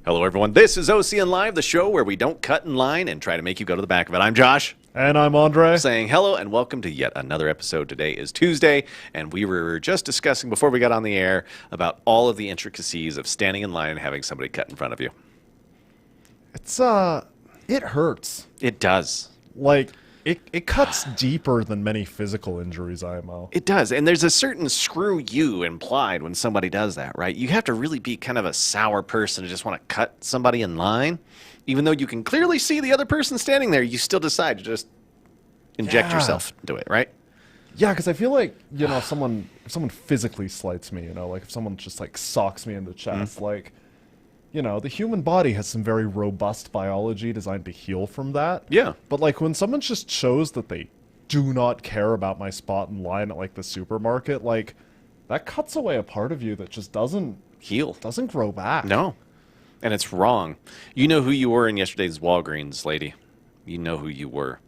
Hello, everyone. This is OCN Live, the show where we don't cut in line and try to make you go to the back of it. I'm Josh. And I'm Andre. Saying hello and welcome to yet another episode. Today is Tuesday, and we were just discussing before we got on the air about all of the intricacies of standing in line and having somebody cut in front of you. It's, it hurts. It does. Like, it cuts deeper than many physical injuries, IMO. It does, and there's a certain screw you implied when somebody does that, right? You have to really be kind of a sour person to just want to cut somebody in line. Even though you can clearly see the other person standing there, you still decide to just inject yourself into it, right? Yeah, because I feel like, you know, if someone physically slights me, you know, like if someone just like socks me in the chest, like, you know, the human body has some very robust biology designed to heal from that. Yeah. But like when someone just shows that they do not care about my spot in line at like the supermarket, like that cuts away a part of you that just doesn't grow back. No. And it's wrong. You know who you were in yesterday's Walgreens, lady. You know who you were.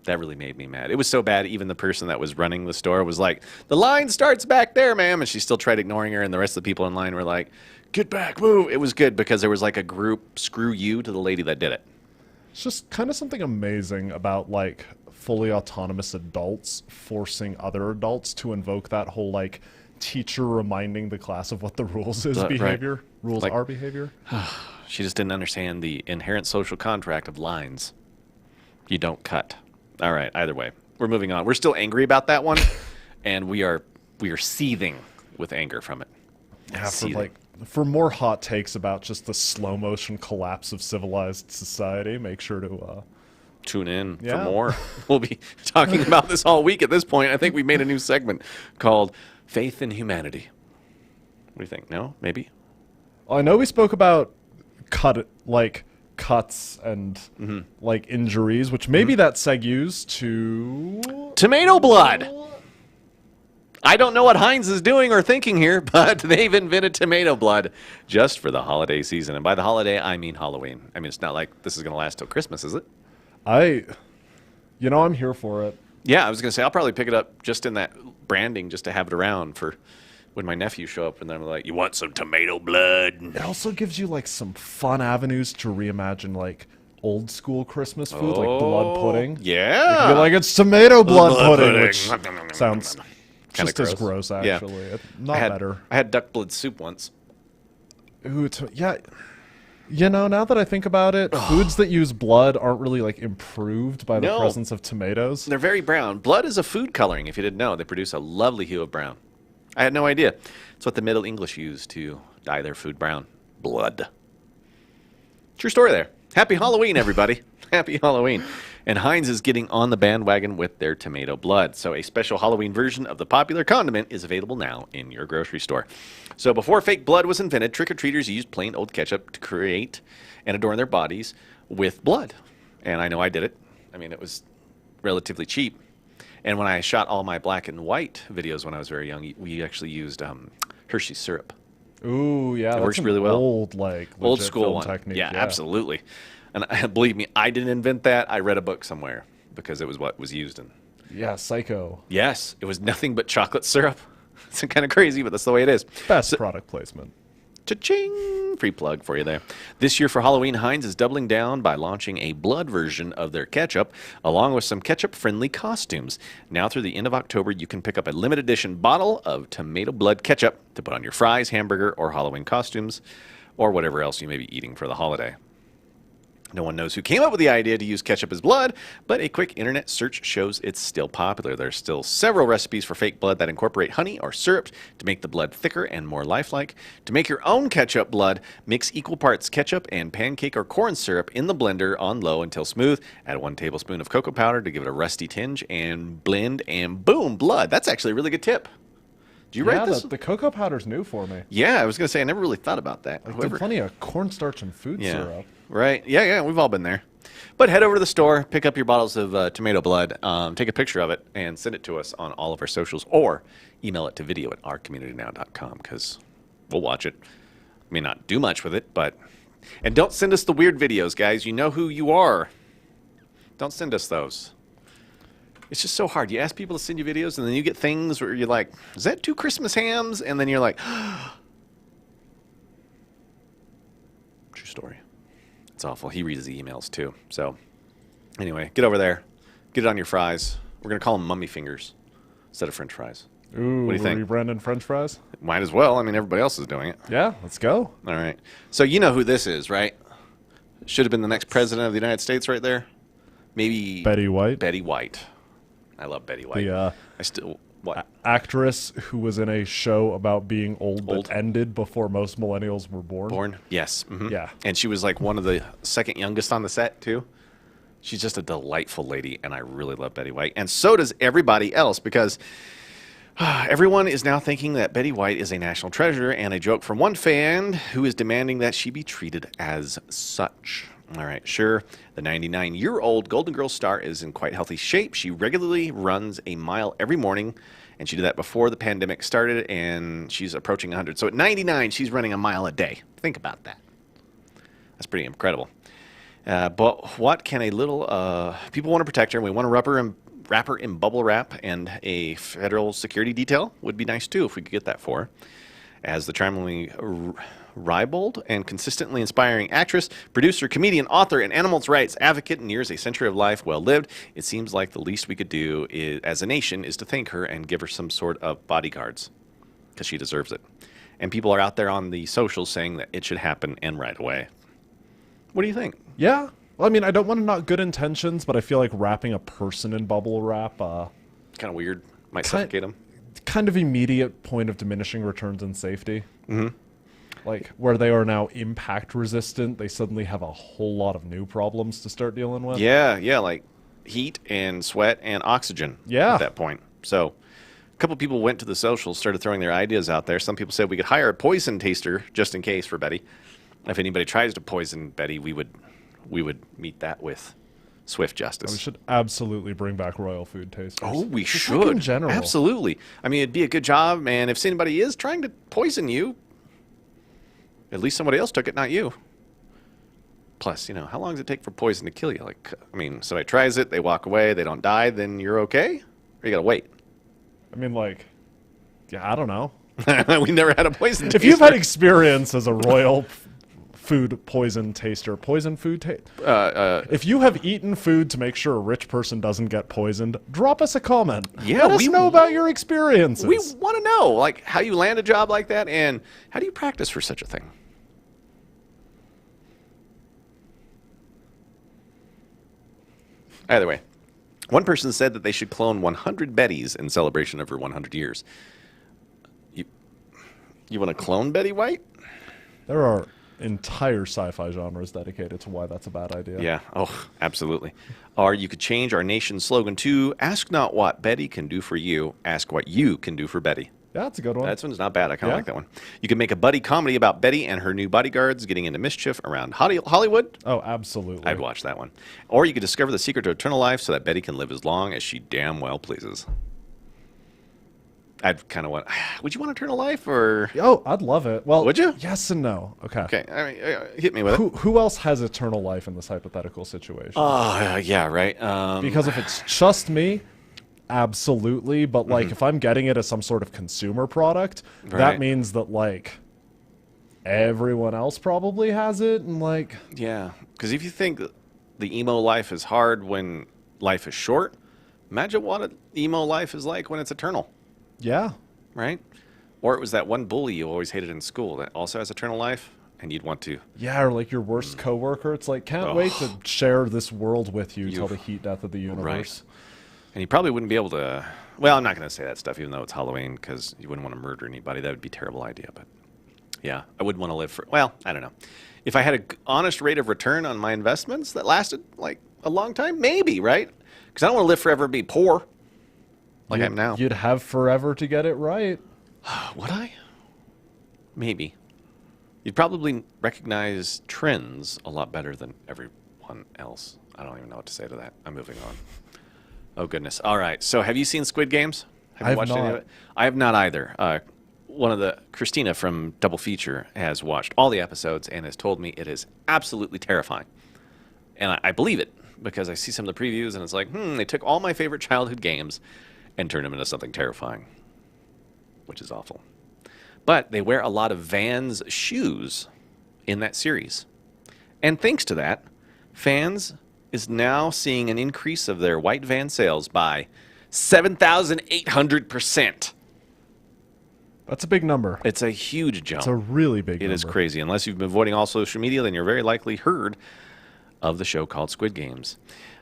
That really made me mad. It was so bad, even the person that was running the store was like, "The line starts back there, ma'am." And she still tried ignoring her, and the rest of the people in line were like, "Get back, move." It was good because there was like a group screw you to the lady that did it. It's just kind of something amazing about like fully autonomous adults forcing other adults to invoke that whole like teacher reminding the class of what the rules is behavior. Right. Rules like, are behavior. She just didn't understand the inherent social contract of lines. You don't cut. All right, either way, we're moving on. We're still angry about that one, and we are seething with anger from it. Yeah, for more hot takes about just the slow motion collapse of civilized society, make sure to tune in for more. We'll be talking about this all week at this point. I think we made a new segment called Faith in Humanity. What do you think? No? Maybe? I know we spoke about cuts and like injuries, which maybe that segues to tomato blood. I don't know what Heinz is doing or thinking here, but they've invented tomato blood just for the holiday season. And by the holiday, I mean Halloween. I mean, it's not like this is going to last till Christmas, is it? You know, I'm here for it. Yeah, I was going to say, I'll probably pick it up just in that branding just to have it around for when my nephews show up and they're like, "You want some tomato blood?" It also gives you like some fun avenues to reimagine like old school Christmas food, like blood pudding. Yeah. You're like, it's tomato blood pudding, which sounds kind of as gross, actually. Yeah. Not better. I had duck blood soup once. Ooh, yeah. You know, now that I think about it, foods that use blood aren't really like improved by the presence of tomatoes. They're very brown. Blood is a food coloring, if you didn't know. They produce a lovely hue of brown. I had no idea. It's what the Middle English used to dye their food brown. Blood. True story there. Happy Halloween, everybody. Happy Halloween. And Heinz is getting on the bandwagon with their tomato blood. So a special Halloween version of the popular condiment is available now in your grocery store. So before fake blood was invented, trick-or-treaters used plain old ketchup to create and adorn their bodies with blood. And I know I did it. I mean, it was relatively cheap. And when I shot all my black and white videos when I was very young, we actually used Hershey's syrup. Ooh, yeah, it works really well. Old school one. Technique. Yeah, absolutely. And believe me, I didn't invent that. I read a book somewhere because it was what was used in. Yeah, Psycho. Yes, it was nothing but chocolate syrup. It's kind of crazy, but that's the way it is. Best product placement. Cha-ching! Free plug for you there. This year for Halloween, Heinz is doubling down by launching a blood version of their ketchup, along with some ketchup-friendly costumes. Now through the end of October, you can pick up a limited edition bottle of tomato blood ketchup to put on your fries, hamburger, or Halloween costumes, or whatever else you may be eating for the holiday. No one knows who came up with the idea to use ketchup as blood, but a quick internet search shows it's still popular. There's still several recipes for fake blood that incorporate honey or syrup to make the blood thicker and more lifelike. To make your own ketchup blood, mix equal parts ketchup and pancake or corn syrup in the blender on low until smooth. Add 1 tablespoon of cocoa powder to give it a rusty tinge and blend, and boom, blood. That's actually a really good tip. Did you write this? The cocoa powder's new for me. Yeah, I was going to say, I never really thought about that. Like, there's plenty of cornstarch and food syrup. Right. Yeah, we've all been there. But head over to the store, pick up your bottles of tomato blood, take a picture of it, and send it to us on all of our socials, or email it to video@ourcommunitynow.com, because we'll watch it. I may not do much with it, but... And don't send us the weird videos, guys. You know who you are. Don't send us those. It's just so hard. You ask people to send you videos, and then you get things where you're like, is that 2 Christmas hams? And then you're like... story. It's awful. He reads the emails too. So anyway, get over there. Get it on your fries. We're going to call them mummy fingers instead of French fries. Ooh, what do you think? Rebranding French fries? Might as well. I mean, everybody else is doing it. Yeah, let's go. All right. So you know who this is, right? Should have been the next president of the United States right there. Maybe Betty White. Betty White. I love Betty White. The I still what? actress who was in a show about being old that ended before most millennials were born. Born? Yes. Yeah. And she was like one of the second youngest on the set too. She's just a delightful lady, and I really love Betty White. And so does everybody else, because everyone is now thinking that Betty White is a national treasure, and a joke from one fan who is demanding that she be treated as such. All right, sure. The 99-year-old Golden Girls star is in quite healthy shape. She regularly runs a mile every morning, and she did that before the pandemic started, and she's approaching 100. So at 99, she's running a mile a day. Think about that. That's pretty incredible. But what can a little... people want to protect her, and we want to wrap her in bubble wrap, and a federal security detail would be nice, too, if we could get that for her. As the charmingly ribald and consistently inspiring actress, producer, comedian, author, and animals' rights advocate nears a century of life well lived, it seems like the least we could do as a nation is to thank her and give her some sort of bodyguards, because she deserves it. And people are out there on the socials saying that it should happen, and right away. What do you think? Yeah. Well, I mean, I don't want to knock good intentions, but I feel like wrapping a person in bubble wrap... kind of weird. Might suffocate them. Kind of immediate point of diminishing returns in safety. Mm-hmm. Like, where they are now impact resistant, they suddenly have a whole lot of new problems to start dealing with. Yeah, like heat and sweat and oxygen at that point. So a couple people went to the socials, started throwing their ideas out there. Some people said we could hire a poison taster just in case for Betty. If anybody tries to poison Betty, we would meet that with swift justice. We should absolutely bring back royal food tasters. Oh, we just should. Like in general. Absolutely. I mean, it'd be a good job, man. If anybody is trying to poison you, at least somebody else took it, not you. Plus, how long does it take for poison to kill you? Like, I mean, somebody tries it, they walk away, they don't die, then you're okay? Or you gotta wait? I mean, like, yeah, I don't know. We never had a poison taster. If you've had experience as a royal food poison taster, if you have eaten food to make sure a rich person doesn't get poisoned, drop us a comment. Yeah, let us know about your experiences. We want to know, like, how you land a job like that, and how do you practice for such a thing? Either way, one person said that they should clone 100 Bettys in celebration of her 100 years. You want to clone Betty White? There are entire sci-fi genres dedicated to why that's a bad idea. Yeah. Oh, absolutely. Or you could change our nation's slogan to "Ask not what Betty can do for you, ask what you can do for Betty." Yeah, that's a good one. That one's not bad. I kind of like that one. You can make a buddy comedy about Betty and her new bodyguards getting into mischief around Hollywood. Oh, absolutely. I'd watch that one. Or you could discover the secret to eternal life so that Betty can live as long as she damn well pleases. I'd kind of want... Would you want eternal life, or... Oh, I'd love it. Well, would you? Yes and no. Okay. Okay. I mean, hit me with it. Who else has eternal life in this hypothetical situation? Yeah, right. Because if it's just me... Absolutely, but like if I'm getting it as some sort of consumer product, that means that like everyone else probably has it, and like because if you think the emo life is hard when life is short, imagine what an emo life is like when it's eternal. Yeah, right. Or it was that one bully you always hated in school that also has eternal life, and you'd want to or like your worst coworker. It's like can't wait to share this world with you till the heat death of the universe. Right. And you probably wouldn't be able to... Well, I'm not going to say that stuff, even though it's Halloween, because you wouldn't want to murder anybody. That would be a terrible idea. But, yeah, I wouldn't want to live for... Well, I don't know. If I had an honest rate of return on my investments that lasted, like, a long time, maybe, right? Because I don't want to live forever and be poor, like I am now. You'd have forever to get it right. Would I? Maybe. You'd probably recognize trends a lot better than everyone else. I don't even know what to say to that. I'm moving on. Oh, goodness. All right. So have you seen Squid Games? Have you watched any of it? I have not either. Christina from Double Feature has watched all the episodes and has told me it is absolutely terrifying. And I believe it because I see some of the previews and it's like, they took all my favorite childhood games and turned them into something terrifying, which is awful. But they wear a lot of Vans shoes in that series. And thanks to that, fans is now seeing an increase of their white van sales by 7,800%. That's a big number. It's a huge jump. It's a really big number. It is crazy. Unless you've been avoiding all social media, then you're very likely heard of the show called Squid Games.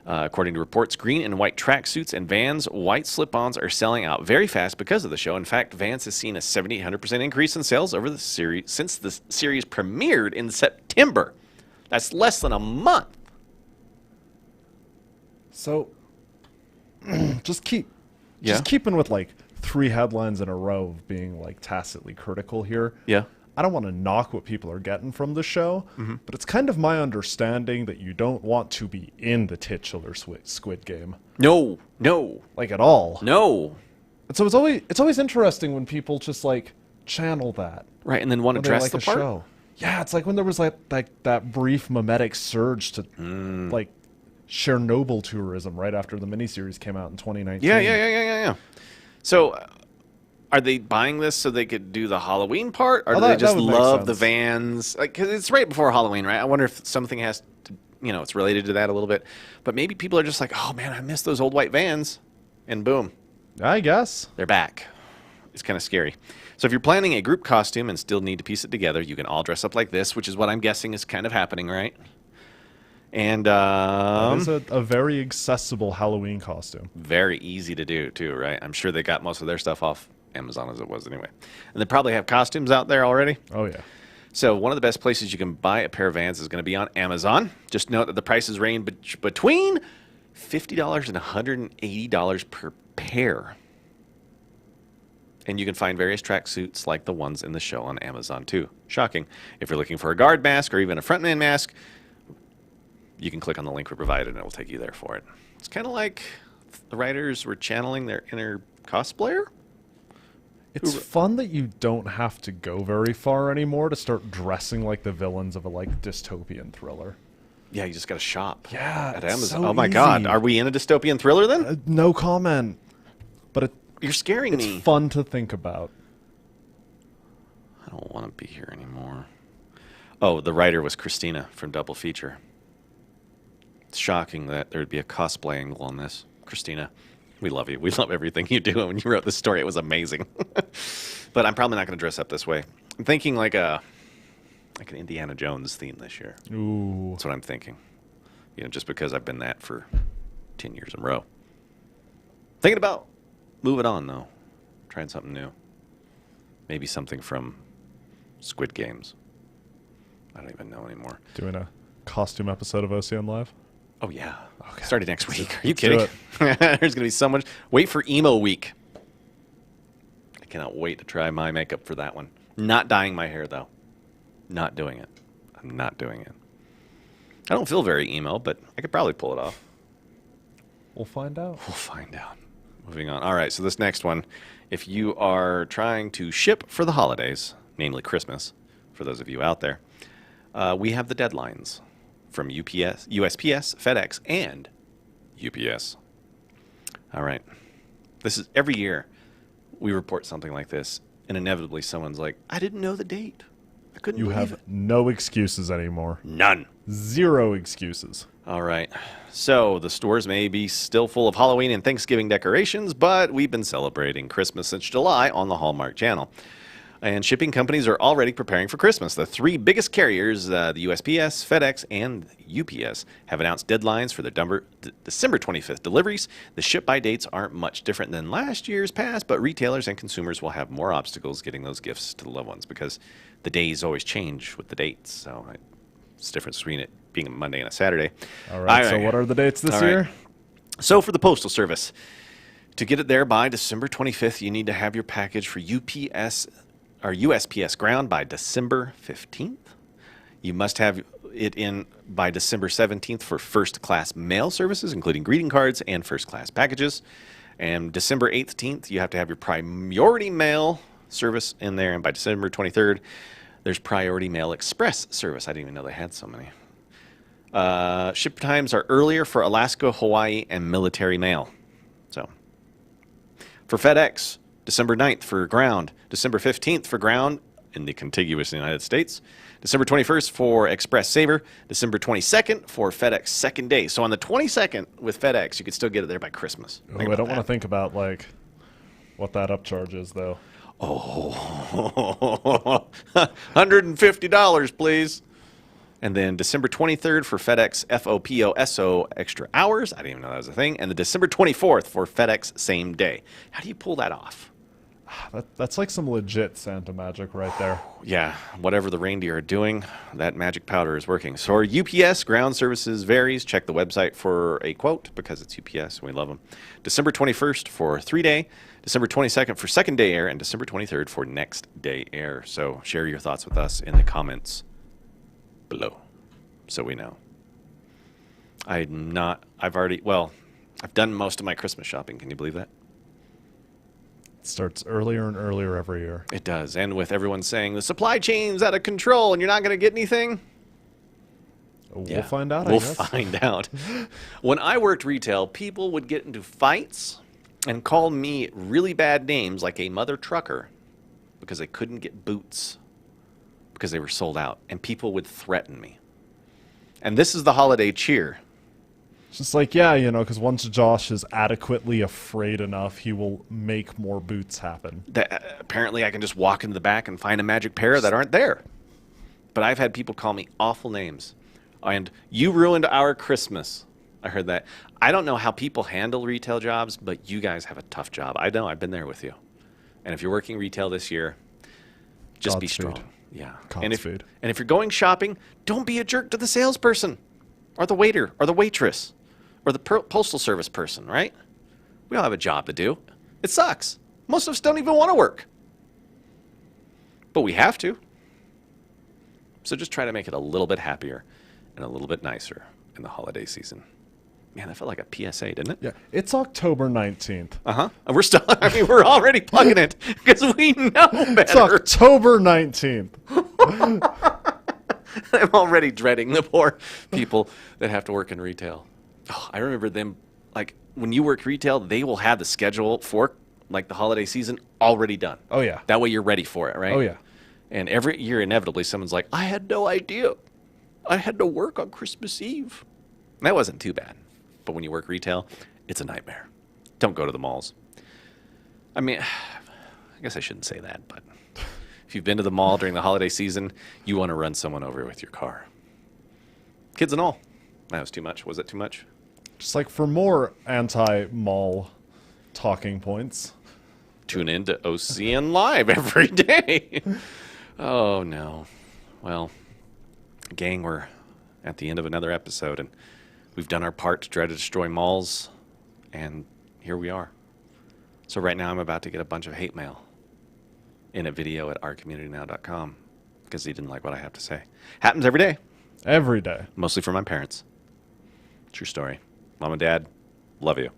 According to reports, green and white tracksuits and Vans white slip-ons are selling out very fast because of the show. In fact, Vans has seen a 7,800% increase in sales over the series since the series premiered in September. That's less than a month. So, just keeping with like 3 headlines in a row of being like tacitly critical here. Yeah. I don't want to knock what people are getting from the show, but it's kind of my understanding that you don't want to be in the titular Squid Game. No. Like at all. No. And so it's always interesting when people just like channel that. Right, and then want to dress the part. Show. Yeah, it's like when there was like that brief mimetic surge to like Chernobyl tourism right after the miniseries came out in 2019. Yeah. So, are they buying this so they could do the Halloween part, or do they just love the Vans? Like, 'cause it's right before Halloween, right? I wonder if something has to, it's related to that a little bit. But maybe people are just like, oh man, I miss those old white Vans, and boom, I guess they're back. It's kind of scary. So if you're planning a group costume and still need to piece it together, you can all dress up like this, which is what I'm guessing is kind of happening, right? And it's a very accessible Halloween costume. Very easy to do too, right? I'm sure they got most of their stuff off Amazon as it was anyway. And they probably have costumes out there already. Oh yeah. So one of the best places you can buy a pair of Vans is going to be on Amazon. Just note that the prices range between $50 and $180 per pair. And you can find various tracksuits like the ones in the show on Amazon too. Shocking. If you're looking for a guard mask or even a frontman mask, you can click on the link we provided and it will take you there for it. It's kind of like the writers were channeling their inner cosplayer. It's fun that you don't have to go very far anymore to start dressing like the villains of a like dystopian thriller. Yeah, you just got to shop. Yeah, at it's Amazon. so Oh my easy. God, are we in a dystopian thriller then? No comment. But You're scaring me. It's fun to think about. I don't want to be here anymore. Oh, the writer was Christina from Double Feature. It's shocking that there would be a cosplay angle on this. Christina, we love you. We love everything you do. And when you wrote this story, it was amazing. But I'm probably not going to dress up this way. I'm thinking like an Indiana Jones theme this year. Ooh. That's what I'm thinking. Just because I've been that for 10 years in a row. Thinking about moving on, though. Trying something new. Maybe something from Squid Games. I don't even know anymore. Doing a costume episode of OCN Live? Oh, yeah. Okay. Starting next week. Are you Let's do kidding? There's going to be so much. Wait for emo week. I cannot wait to try my makeup for that one. Not dyeing my hair, though. Not doing it. I'm not doing it. I don't feel very emo, but I could probably pull it off. We'll find out. We'll find out. Moving on. All right, so this next one, if you are trying to ship for the holidays, namely Christmas, for those of you out there, we have the deadlines from UPS, USPS, FedEx, and UPS. All right. This is every year we report something like this, and inevitably someone's like, I didn't know the date. I couldn't You believe have it. no excuses anymore. None. 0 excuses. All right. So the stores may be still full of Halloween and Thanksgiving decorations, but we've been celebrating Christmas since July on the Hallmark Channel. And shipping companies are already preparing for Christmas. The 3 biggest carriers, the USPS, FedEx, and UPS, have announced deadlines for their December 25th deliveries. The ship-by dates aren't much different than last year's past, but retailers and consumers will have more obstacles getting those gifts to the loved ones because the days always change with the dates. So it's the difference between it being a Monday and a Saturday. All right, so what are the dates this year? So for the Postal Service, to get it there by December 25th, you need to have your package for UPS or USPS ground by December 15th. You must have it in by December 17th for first-class mail services, including greeting cards and first-class packages. And December 18th, you have to have your priority mail service in there. And by December 23rd, there's priority mail express service. I didn't even know they had so many. Ship times are earlier for Alaska, Hawaii, and military mail. So, for FedEx, December 9th for ground, December 15th for ground, in the contiguous United States. December 21st for Express Saver. December 22nd for FedEx second day. So on the 22nd with FedEx, you could still get it there by Christmas. Oh, I don't want to think about like what that upcharge is, though. Oh, $150, please. And then December 23rd for FedEx FOPOSO extra hours. I didn't even know that was a thing. And the December 24th for FedEx same day. How do you pull that off? That's like some legit Santa magic right there. Yeah, whatever the reindeer are doing, that magic powder is working. So our UPS ground services varies. Check the website for a quote because it's UPS and we love them. December 21st for 3-day, December 22nd for second day air, and December 23rd for next day air. So share your thoughts with us in the comments below so we know. I've done most of my Christmas shopping. Can you believe that? It starts earlier and earlier every year. It does. And with everyone saying the supply chain's out of control and you're not going to get anything. We'll find out, We'll find out. When I worked retail, people would get into fights and call me really bad names like a mother trucker because they couldn't get boots because they were sold out. And people would threaten me. And this is the holiday cheer. It's just like, yeah, you know, because once Josh is adequately afraid enough, he will make more boots happen. Apparently, I can just walk into the back and find a magic pair that aren't there. But I've had people call me awful names. And you ruined our Christmas. I heard that. I don't know how people handle retail jobs, but you guys have a tough job. I know. I've been there with you. And if you're working retail this year, just be strong. Yeah. And if you're going shopping, don't be a jerk to the salesperson or the waiter or the waitress or the postal service person, right? We all have a job to do. It sucks. Most of us don't even want to work. But we have to. So just try to make it a little bit happier and a little bit nicer in the holiday season. Man, that felt like a PSA, didn't it? Yeah. It's October 19th. Uh-huh. And we're already plugging it because we know better. It's October 19th. I'm already dreading the poor people that have to work in retail. Oh, I remember them, like, when you work retail, they will have the schedule for, like, the holiday season already done. Oh, yeah. That way you're ready for it, right? Oh, yeah. And every year, inevitably, someone's like, I had no idea. I had to work on Christmas Eve. And that wasn't too bad. But when you work retail, it's a nightmare. Don't go to the malls. I mean, I guess I shouldn't say that, but if you've been to the mall during the holiday season, you want to run someone over with your car. Kids and all. That was too much. Was it too much? Just like for more anti-mall talking points, tune in to OCN Live every day. Oh, no. Well, gang, we're at the end of another episode, and we've done our part to try to destroy malls, and here we are. So right now I'm about to get a bunch of hate mail in a video at ourcommunitynow.com because he didn't like what I have to say. Happens every day. Every day. Mostly from my parents. True story. Mom and Dad, love you.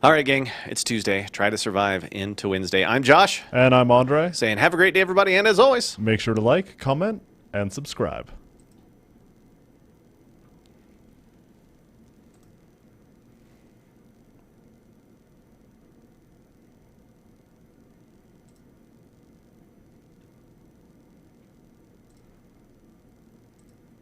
All right, gang, it's Tuesday. Try to survive into Wednesday. I'm Josh. And I'm Andre. Saying have a great day, everybody, and as always, make sure to like, comment, and subscribe.